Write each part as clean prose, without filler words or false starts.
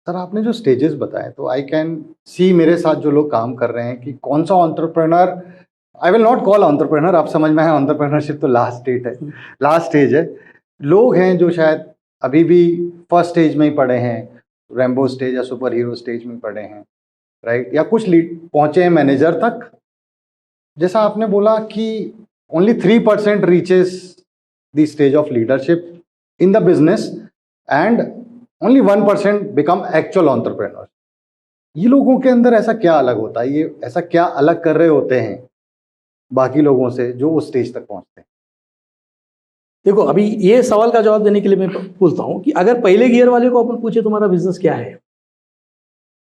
Sir आपने जो stages बताए तो आई कैन सी मेरे साथ जो लोग काम कर रहे हैं कि कौन सा entrepreneur, I will not call entrepreneur, आप समझ में है एंटरप्रेन्योरशिप तो लास्ट स्टेज है, लास्ट स्टेज है। लोग हैं जो शायद अभी भी फर्स्ट स्टेज में ही पड़े हैं, रैम्बो स्टेज या सुपर हीरो स्टेज में पड़े हैं, राइट, या कुछ लीड पहुंचे हैं मैनेजर तक। जैसा आपने बोला कि only 3% reaches the stage of leadership in the business and only 1% become actual entrepreneur. ये लोगों के अंदर ऐसा क्या अलग होता है, ये ऐसा क्या अलग कर रहे होते हैं बाकी लोगों से जो उस स्टेज तक पहुंचते हैं? देखो, अभी ये सवाल का जवाब देने के लिए मैं बोलता हूँ कि अगर पहले गियर वाले को अपन पूछे तुम्हारा बिजनेस क्या है,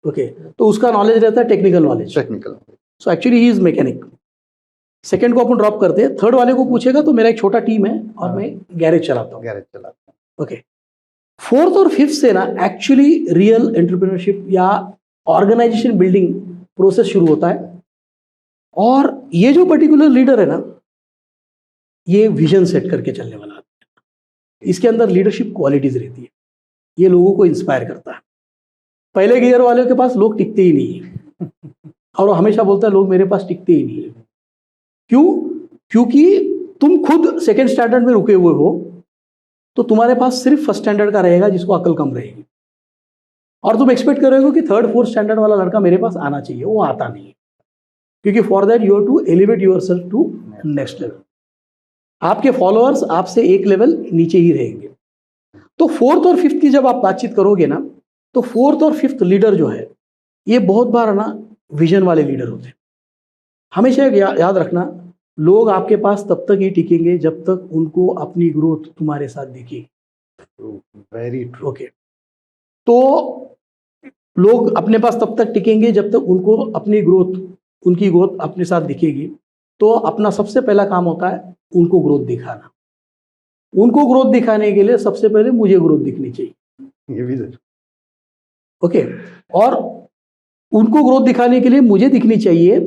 ओके, तो उसका नॉलेज रहता है technical knowledge, technical. So actually he is mechanic. Second को अपन ड्रॉप करते हैं, थर्ड वाले को पूछेगा तो मेरा एक छोटा टीम है और मैं गैरेज चलाता हूँ, गैरेज चलाते हैं। ओके। फोर्थ और फिफ्थ से ना एक्चुअली रियल एंटरप्रेन्योरशिप या ऑर्गेनाइजेशन बिल्डिंग प्रोसेस शुरू होता है। और ये जो पर्टिकुलर लीडर है ना, ये विजन सेट करके चलने वाला आदमी है। इसके अंदर लीडरशिप क्वालिटीज रहती है, ये लोगों को इंस्पायर करता है। पहले गियर वाले के पास लोग टिकते ही नहीं है और वो हमेशा बोलता है लोग मेरे पास टिकते ही नहीं है। क्यों? क्योंकि तुम खुद सेकेंड स्टैंडर्ड में रुके हुए हो, तो तुम्हारे पास सिर्फ फर्स्ट स्टैंडर्ड का रहेगा जिसको अकल कम रहेगी, और तुम एक्सपेक्ट करोगे कि थर्ड फोर्थ स्टैंडर्ड वाला लड़का मेरे पास आना चाहिए, वो आता नहीं है। क्योंकि for that you have to elevate yourself to next level. आपके फॉलोअर्स आपसे एक लेवल नीचे ही रहेंगे। तो फोर्थ और फिफ्थ की जब आप बातचीत करोगे ना, तो फोर्थ और फिफ्थ लीडर जो है, ये बहुत बार ना विजन वाले लीडर होते हैं। हमेशा याद रखना, लोग आपके पास तब तक ही टिकेंगे जब तक उनको अपनी ग्रोथ तुम्हारे साथ दिखेगी। Very true. ओके, तो लोग अपने पास तब तक टिकेंगे जब तक उनको अपनी ग्रोथ, उनकी ग्रोथ अपने साथ दिखेगी। तो अपना सबसे पहला काम होता है उनको ग्रोथ दिखाना। उनको ग्रोथ दिखाने के लिए सबसे पहले मुझे ग्रोथ दिखनी चाहिए, ये भी जरूर। ओके। और उनको ग्रोथ दिखाने के लिए मुझे दिखनी चाहिए,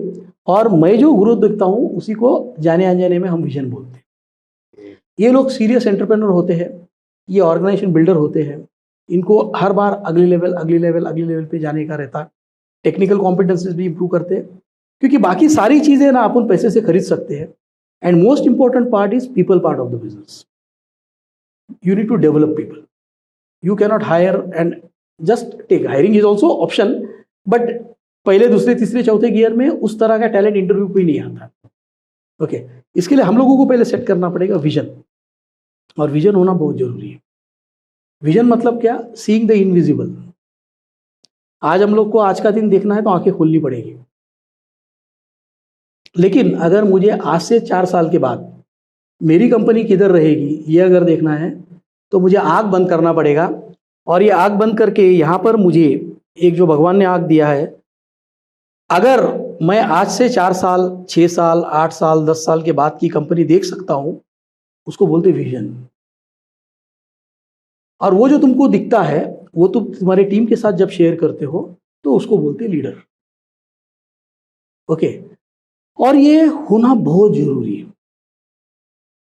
और मैं जो ग्रोथ दिखता हूं उसी को जाने अनजाने में हम विजन बोलते हैं। ये लोग सीरियस एंटरप्रेन्योर होते हैं, ये ऑर्गेनाइजेशन बिल्डर होते हैं। इनको हर बार अगले लेवल अगले लेवल अगले लेवल पे जाने का रहता है। टेक्निकल कॉम्पिटेंसीज भी इंप्रूव करते हैं, क्योंकि बाकी सारी चीजें ना अपन पैसे से खरीद सकते हैं। And most important part is people part of the business. You need to develop people. You cannot hire and just take. Hiring is also option, but पहले दूसरे तीसरे चौथे गियर में उस तरह का टैलेंट इंटरव्यू पे नहीं आता, ओके। इसके लिए हम लोगों को पहले सेट करना पड़ेगा विजन, और विजन होना बहुत जरूरी है। विजन मतलब क्या? Seeing the invisible. आज हम लोग को आज का दिन देखना है तो आंखें खोलनी पड़ेगी, लेकिन अगर मुझे आज से 4 साल के बाद मेरी कंपनी किधर रहेगी ये अगर देखना है, तो मुझे आंख बंद करना पड़ेगा। और ये आंख बंद करके यहाँ पर मुझे एक जो भगवान ने आंख दिया है, अगर मैं आज से 4 साल 6 साल 8 साल 10 साल के बाद की कंपनी देख सकता हूं, उसको बोलते विजन। और वो जो तुमको दिखता है वो तुम तुम्हारे टीम के साथ जब शेयर करते हो तो उसको बोलते लीडर, ओके। और ये होना बहुत जरूरी है,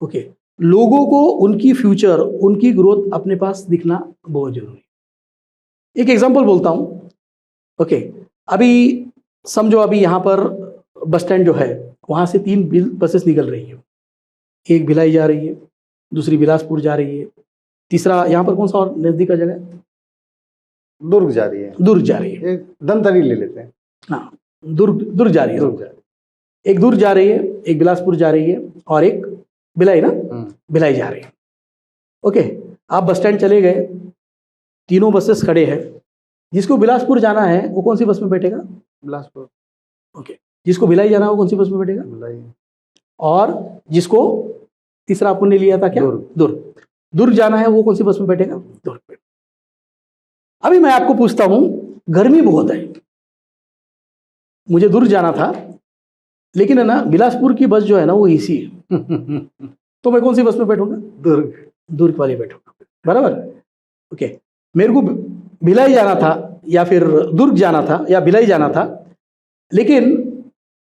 ओके। लोगों को उनकी फ्यूचर, उनकी ग्रोथ अपने पास दिखना बहुत जरूरी है। एक एग्जांपल बोलता हूं, ओके। अभी समझो, अभी यहाँ पर बस स्टैंड जो है, वहां से 3 बसेस निकल रही है। एक भिलाई जा रही है, दूसरी बिलासपुर जा रही है, तीसरा यहाँ पर कौन सा और नजदीक का जगह है? दुर्ग जा रही है। दुर्ग जा रही है। एक धमतरी ले लेते हैं। हाँ, दुर्ग जा रही है। दुर्ग जा रही एक दुर्ग जा रही है, एक बिलासपुर जा रही है, और एक भिलाई ना, भिलाई जा रही है, ओके। आप बस स्टैंड चले गए, तीनों बसेस खड़े हैं। जिसको बिलासपुर जाना है वो कौन सी बस में बैठेगा? बिलासपुर, ओके। जिसको भिलाई जाना है वो कौन सी बस में बैठेगा? भिलाई। और जिसको तीसरा अपन ने लिया था क्या? दुर्ग जाना है वो कौन सी बस में बैठेगा? दुर्ग पे। अभी मैं आपको पूछता हूं, गर्मी बहुत है, मुझे दुर्ग जाना था, लेकिन है ना बिलासपुर की बस जो है ना वो एसी है तो मैं कौन सी बस में बैठूंगा? दुर्ग वाली बैठूंगा, बराबर, ओके। मेरे को भिलाई जाना था या फिर दुर्ग जाना था या भिलाई जाना था, लेकिन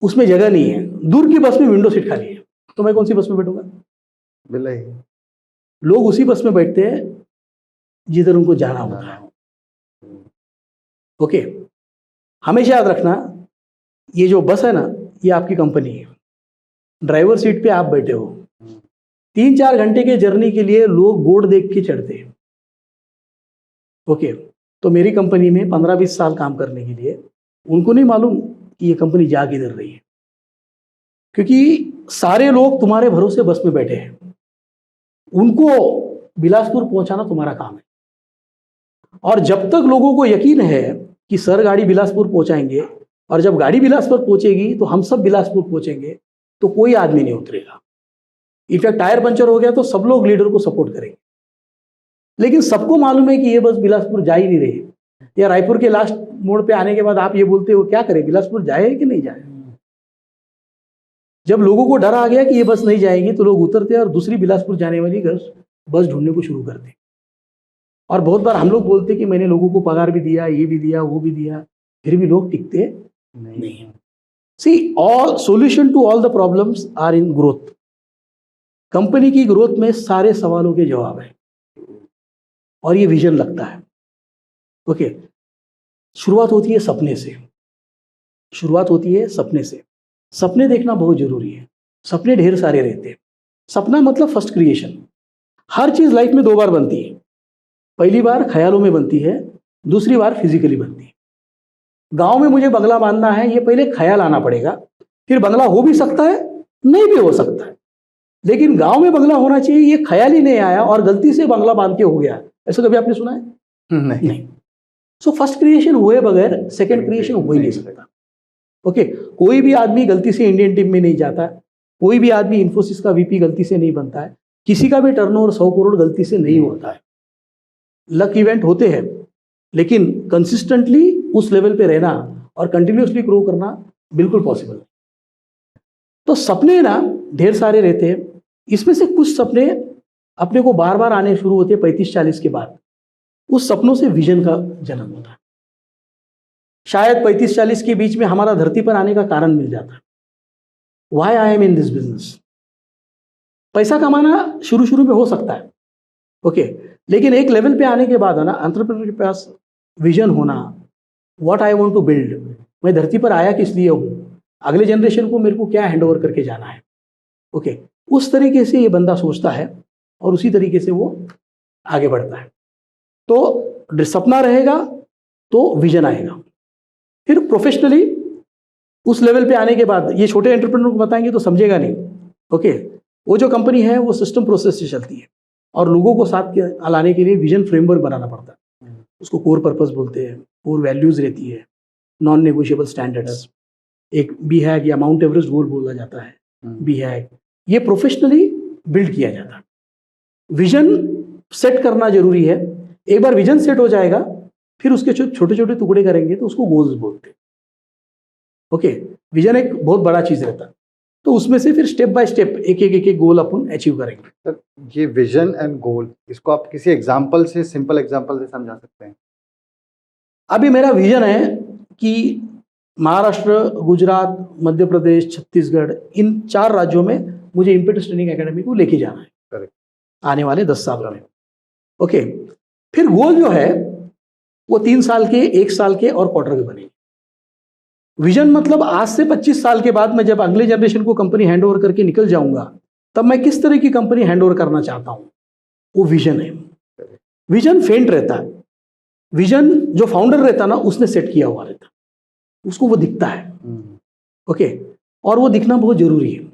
उसमें जगह नहीं है। दुर्ग की बस में विंडो सीट खाली है, तो मैं कौन सी बस में बैठूंगा? भिलाई। लोग उसी बस में बैठते हैं जिधर उनको जाना होता है, ओके, हमेशा याद रखना, ये जो बस है ना, ये आपकी कंपनी है, ड्राइवर सीट पे आप बैठे हो। 3-4 घंटे के जर्नी के लिए लोग बोर्ड देख के चढ़ते हैं। ओके, तो मेरी कंपनी में 15-20 साल काम करने के लिए उनको नहीं मालूम कि ये कंपनी जा किधर रही है, क्योंकि सारे लोग तुम्हारे भरोसे बस में बैठे हैं। उनको बिलासपुर पहुंचाना तुम्हारा काम है, और जब तक लोगों को यकीन है कि सर गाड़ी बिलासपुर पहुंचाएंगे, और जब गाड़ी बिलासपुर पहुंचेगी तो हम सब बिलासपुर पहुंचेंगे, तो कोई आदमी नहीं उतरेगा। इनफैक्ट टायर पंचर हो गया तो सब लोग लीडर को सपोर्ट करेंगे। लेकिन सबको मालूम है कि ये बस बिलासपुर जा ही नहीं रही, या रायपुर के लास्ट मोड़ पे आने के बाद आप ये बोलते हो क्या करें, बिलासपुर जाए कि नहीं जाए। जब लोगों को डर आ गया कि ये बस नहीं जाएगी, तो लोग उतरते और दूसरी बिलासपुर जाने वाली बस ढूंढने को शुरू करते। और बहुत बार हम लोग बोलते कि मैंने लोगों को पगार भी दिया, ये भी दिया, वो भी दिया, फिर भी लोग टिकते नहीं। See, all solution to all the problems are in growth. Company की ग्रोथ में सारे सवालों के जवाब है, और ये विजन लगता है। ओके, शुरुआत होती है सपने से। शुरुआत होती है सपने से। सपने देखना बहुत जरूरी है। सपने ढेर सारे रहते हैं। सपना मतलब फर्स्ट क्रिएशन। हर चीज लाइफ में 2 बार बनती है। पहली बार ख्यालों में बनती है, दूसरी बार फिजिकली बनती है। गांव में मुझे बंगला बांधना है, ये पहले ख्याल आना पड़ेगा, फिर बंगला हो भी सकता है, नहीं भी हो सकता है। लेकिन गांव में बंगला होना चाहिए, ये ख्याल ही नहीं आया और गलती से बंगला बांध के हो गया। ऐसा कभी आपने सुना है? नहीं। सो फर्स्ट क्रिएशन हुए बगैर सेकंड क्रिएशन हो ही नहीं सकता। ओके, कोई भी आदमी गलती से इंडियन टीम में नहीं जाता, कोई भी आदमी इन्फोसिस का वीपी गलती से नहीं बनता है, किसी का भी टर्नओवर 100 करोड़ गलती से नहीं होता है। लक इवेंट होते हैं, लेकिन कंसिस्टेंटली उस लेवल पे रहना और कंटिन्यूसली ग्रो करना बिल्कुल पॉसिबल है। तो सपने ना ढेर सारे रहते हैं। इसमें से कुछ सपने अपने को बार बार आने शुरू होते हैं 35-40 के बाद। उस सपनों से विजन का जन्म होता है। शायद 35-40 के बीच में हमारा धरती पर आने का कारण मिल जाता है। Why I am in this business. पैसा कमाना शुरू में हो सकता है, ओके, लेकिन एक लेवल पे आने के बाद है ना, एंटरप्रेन्योर के पास विजन होना, what I want to build, मैं धरती पर आया किस लिए हूँ, अगले जनरेशन को मेरे को क्या हैंड ओवर करके जाना है। ओके, उस तरीके से ये बंदा सोचता है और उसी तरीके से वो आगे बढ़ता है। तो सपना रहेगा तो विजन आएगा। फिर प्रोफेशनली उस लेवल पे आने के बाद, ये छोटे एंटरप्रेन्योर को बताएंगे तो समझेगा नहीं। ओके, वो जो कंपनी है वो सिस्टम प्रोसेस से चलती है, और लोगों को साथ लाने के लिए विजन फ्रेमवर्क बनाना पड़ता है। उसको कोर पर्पस बोलते हैं, कोर वैल्यूज रहती है, नॉन नेगोशिएबल स्टैंडर्ड्स, एक बी हैग या माउंट एवरेस्ट गोल बोला जाता है, बी हैग। ये प्रोफेशनली बिल्ड किया जाता है। विजन सेट करना जरूरी है। एक बार विजन सेट हो जाएगा, फिर उसके छोटे छोटे टुकड़े करेंगे तो उसको गोल्स बोलते हैं। ओके, विजन एक बहुत बड़ा चीज रहता है, तो उसमें से फिर स्टेप बाय स्टेप एक गोल अपन अचीव करेंगे। सर, ये विजन एंड गोल, इसको आप किसी एग्जांपल से, सिंपल एग्जांपल से समझा सकते हैं? अभी मेरा विजन है कि महाराष्ट्र, गुजरात, मध्य प्रदेश, छत्तीसगढ़, इन 4 राज्यों में मुझे इम्पेटस ट्रेनिंग एकेडमी को लेके जाना है। करेक्ट। आने वाले 10 साल में। ओके, फिर गोल जो है वो 3 साल के, 1 साल के और क्वार्टर के बनेंगे। विजन मतलब आज से 25 साल के बाद मैं जब अगले जनरेशन को कंपनी हैंड ओवर करके निकल जाऊंगा, तब मैं किस तरह की कंपनी हैंड ओवर करना चाहता हूं, वो विजन है। विजन फेंट रहता है। विजन जो फाउंडर रहता ना, उसने सेट किया हुआ रहता, उसको वो दिखता है। ओके, और वो दिखना बहुत जरूरी है।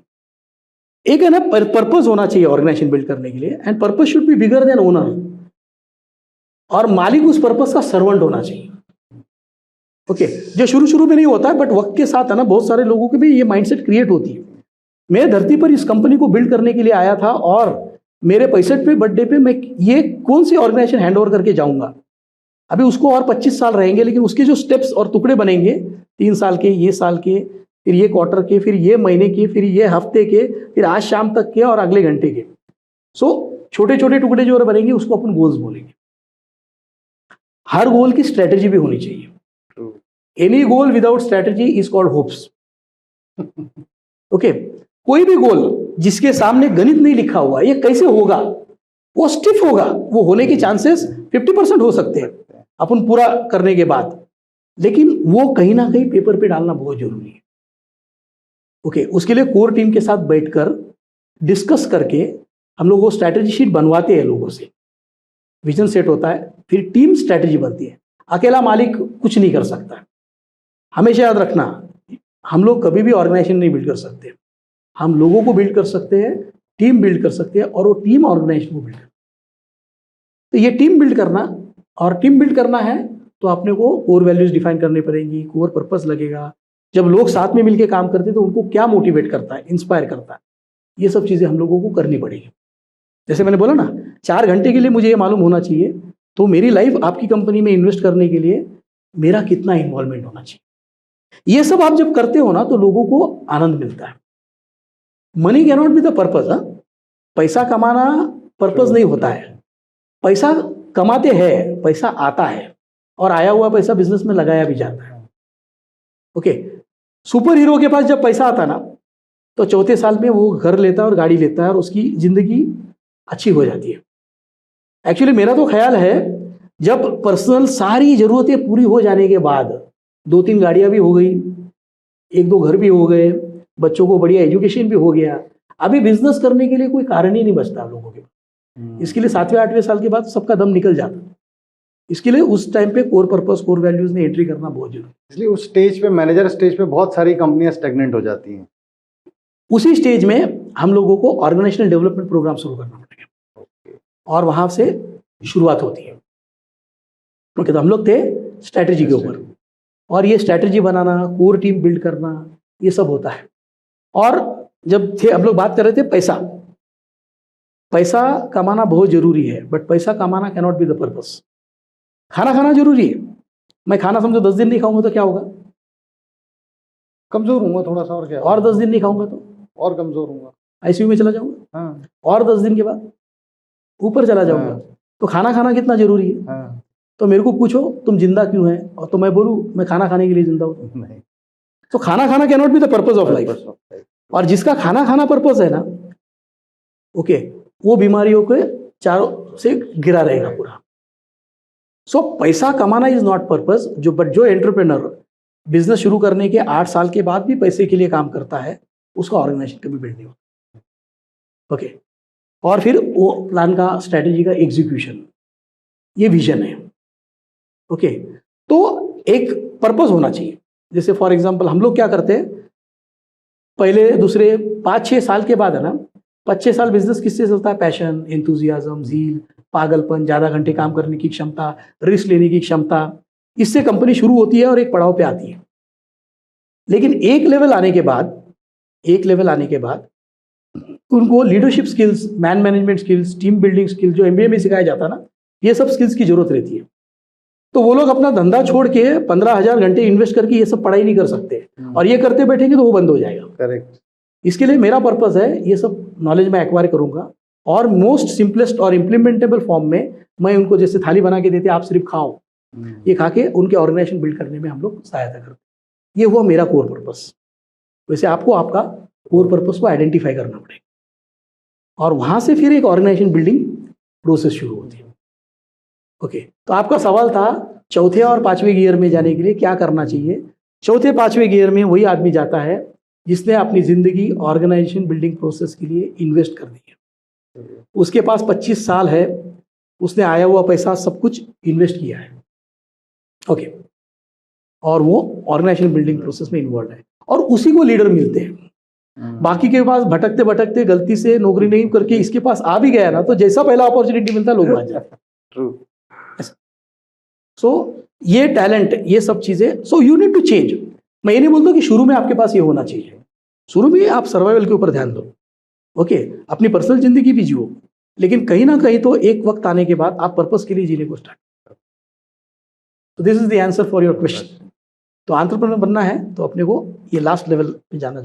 एक है ना, पर्पस होना चाहिए ऑर्गेनाइजेशन बिल्ड करने के लिए, and purpose should be bigger than owner, और मालिक उस पर्पस का सर्वेंट होना चाहिए। ओके, जो शुरू में नहीं होता है, बट वक्त के साथ है ना, बहुत सारे लोगों के भी ये माइंडसेट क्रिएट होती है। मैं धरती पर इस कंपनी को बिल्ड करने के लिए आया था, और मेरे 65 पे बर्थडे पे मैं ये कौन सी ऑर्गेनाइजेशन हैंड ओवर करके जाऊंगा। अभी उसको और 25 साल रहेंगे, लेकिन उसके जो स्टेप्स और टुकड़े बनेंगे, 3 साल के, ये साल के, फिर ये क्वार्टर के, फिर ये महीने के, फिर ये हफ्ते के, फिर आज शाम तक के और अगले घंटे के। सो छोटे छोटे टुकड़े जो बनेंगे उसको अपन गोल्स बोलेंगे। हर गोल की स्ट्रेटेजी भी होनी चाहिए। Any goal without strategy is called hopes. Okay, कोई भी गोल जिसके सामने गणित नहीं लिखा हुआ, ये कैसे होगा, वो स्टिफ होगा, वो होने के चांसेस 50% हो सकते हैं अपन पूरा करने के बाद। लेकिन वो कहीं ना कहीं पेपर पे डालना बहुत जरूरी है। ओके, उसके लिए कोर टीम के साथ बैठकर डिस्कस करके हम लोग वो स्ट्रैटेजी शीट बनवाते हैं लोगों से, विजन सेट होता है, फिर टीम स्ट्रैटेजी बनती है। अकेला मालिक कुछ नहीं कर सकता। हमेशा याद रखना, हम लोग कभी भी ऑर्गेनाइजेशन नहीं बिल्ड कर सकते, हम लोगों को बिल्ड कर सकते हैं, टीम बिल्ड कर सकते हैं, और वो टीम ऑर्गेनाइजेशन को बिल्ड कर। तो ये टीम बिल्ड करना, और टीम बिल्ड करना है तो अपने को कोर वैल्यूज डिफाइन करनी पड़ेंगी, कोर पर्पस लगेगा। जब लोग साथ में मिलकर काम करते हैं तो उनको क्या मोटिवेट करता है, इंस्पायर करता है, ये सब चीज़ें हम लोगों को करनी पड़ेगी। जैसे मैंने बोला ना, 4 घंटे के लिए मुझे ये मालूम होना चाहिए तो मेरी लाइफ आपकी कंपनी में इन्वेस्ट करने के लिए मेरा कितना इन्वॉल्वमेंट होना चाहिए। ये सब आप जब करते हो ना तो लोगों को आनंद मिलता है। Money cannot be the purpose. पैसा कमाना पर्पज नहीं होता है। पैसा कमाते हैं, पैसा आता है, और आया हुआ पैसा बिजनेस में लगाया भी जाता है। ओके, सुपर हीरो के पास जब पैसा आता ना तो चौथे साल में वो घर लेता है और गाड़ी लेता है और उसकी जिंदगी अच्छी हो जाती है। एक्चुअली मेरा तो ख्याल है, जब पर्सनल सारी जरूरतें पूरी हो जाने के बाद 2-3 गाड़ियां भी हो गई, 1-2 घर भी हो गए, बच्चों को बढ़िया एजुकेशन भी हो गया, अभी बिजनेस करने के लिए कोई कारण ही नहीं बचता लोगों के पास। इसके लिए 7वें-8वें साल के बाद सबका दम निकल जाता। इसके लिए उस टाइम पे कोर पर्पस, कोर वैल्यूज में एंट्री करना बहुत जरूरी है। इसलिए उस स्टेज पे, मैनेजर स्टेज पे बहुत सारी कंपनियां स्टेगनेंट हो जाती हैं। उसी स्टेज में हम लोगों को ऑर्गेनाइजेशनल डेवलपमेंट प्रोग्राम शुरू करना पड़ेगा, और वहां से शुरुआत होती है। ओके, तो हम लोग थे स्ट्रैटेजी के ऊपर, और ये स्ट्रैटेजी बनाना, कोर टीम बिल्ड करना, ये सब होता है। और जब थे हम लोग बात कर रहे थे पैसा कमाना बहुत जरूरी है, बट पैसा कमाना can not be the purpose. खाना खाना जरूरी है। मैं खाना समझो 10 दिन नहीं खाऊंगा तो क्या होगा? कमजोर हूंगा थोड़ा सा, और क्या। और 10 दिन नहीं खाऊंगा तो और कमजोर हूंगा, आईसीयू में चला जाऊंगा। हाँ। और 10 दिन के बाद ऊपर चला जाऊंगा। हाँ। तो खाना खाना कितना जरूरी है? हाँ। तो मेरे को पूछो तुम जिंदा क्यों है, और तो मैं बोलूं मैं खाना खाने के लिए जिंदा हूं। नहीं, तो खाना खाना can not be the purpose of life. और जिसका खाना खाना पर्पस है ना, ओके, वो बीमारियों के चारों से घिरा रहेगा पूरा। सो पैसा कमाना इज नॉट पर्पस। बट जो एंटरप्रेन्योर बिजनेस शुरू करने के 8 साल के बाद भी पैसे के लिए काम करता है, उसका ऑर्गेनाइजेशन कभी बिल्ड नहीं होता। ओके, और फिर वो प्लान का, स्ट्रैटेजी का एग्जीक्यूशन, ये विजन है। ओके, तो एक पर्पस होना चाहिए। जैसे फॉर एग्जांपल हम लोग क्या करते हैं, पहले दूसरे 5-6 साल के बाद है ना, 5-6 साल बिजनेस किससे चलता है? पैशन, एंथुजियाज्म, जील, पागलपन, ज़्यादा घंटे काम करने की क्षमता, रिस्क लेने की क्षमता, इससे कंपनी शुरू होती है और एक पड़ाव पे आती है। लेकिन एक लेवल आने के बाद उनको leadership skills, man management skills, team building skills, जो एमबीए में सिखाया जाता है ना, ये सब स्किल्स की जरूरत रहती है। तो वो लोग अपना धंधा छोड़ के 15,000 घंटे इन्वेस्ट करके ये सब पढ़ाई नहीं कर सकते, और ये करते बैठेंगे तो वो बंद हो जाएगा। करेक्ट। इसके लिए मेरा पर्पस है, ये सब नॉलेज मैं एक्वायर करूंगा, और मोस्ट सिंपलेस्ट और इम्प्लीमेंटेबल फॉर्म में मैं उनको, जैसे थाली बना के देते आप सिर्फ खाओ, ये खा के उनके ऑर्गेनाइजेशन बिल्ड करने में हम लोग सहायता करते हैं। ये हुआ मेरा कोर पर्पस। वैसे आपको आपका कोर पर्पस को आइडेंटिफाई करना पड़ेगा, और वहां से फिर एक ऑर्गेनाइजेशन बिल्डिंग प्रोसेस शुरू होती है। ओके, तो आपका सवाल था चौथे और 5वें गियर में जाने के लिए क्या करना चाहिए। चौथे 5वें गियर में वही आदमी जाता है जिसने अपनी जिंदगी ऑर्गेनाइजेशन बिल्डिंग प्रोसेस के लिए इन्वेस्ट कर दी है। उसके पास 25 साल है, उसने आया हुआ पैसा सब कुछ इन्वेस्ट किया है। ओके, और वो ऑर्गेनाइजेशन बिल्डिंग प्रोसेस में इन्वॉल्व है, और उसी को लीडर मिलते हैं। बाकी के पास भटकते भटकते गलती से नौकरी नहीं करके इसके पास आ भी गया ना, तो जैसा पहला अपॉर्चुनिटी मिलता है लोग भाग जाते हैं। ट्रू। सो ये टैलेंट, ये सब चीजें, so you need to change. मैं ये नहीं बोलता कि शुरू में आपके पास ये होना चाहिए, शुरू में आप सर्वाइवल के ऊपर ध्यान दो। ओके, अपनी पर्सनल जिंदगी भी जियो, लेकिन कहीं ना कहीं तो एक वक्त आने के बाद आप पर्पस के लिए जीने को स्टार्ट करो। तो this is the answer for your question. तो एंटरप्रेन्योर बनना है तो अपने को ये लास्ट लेवल पे जाना जरूरी है।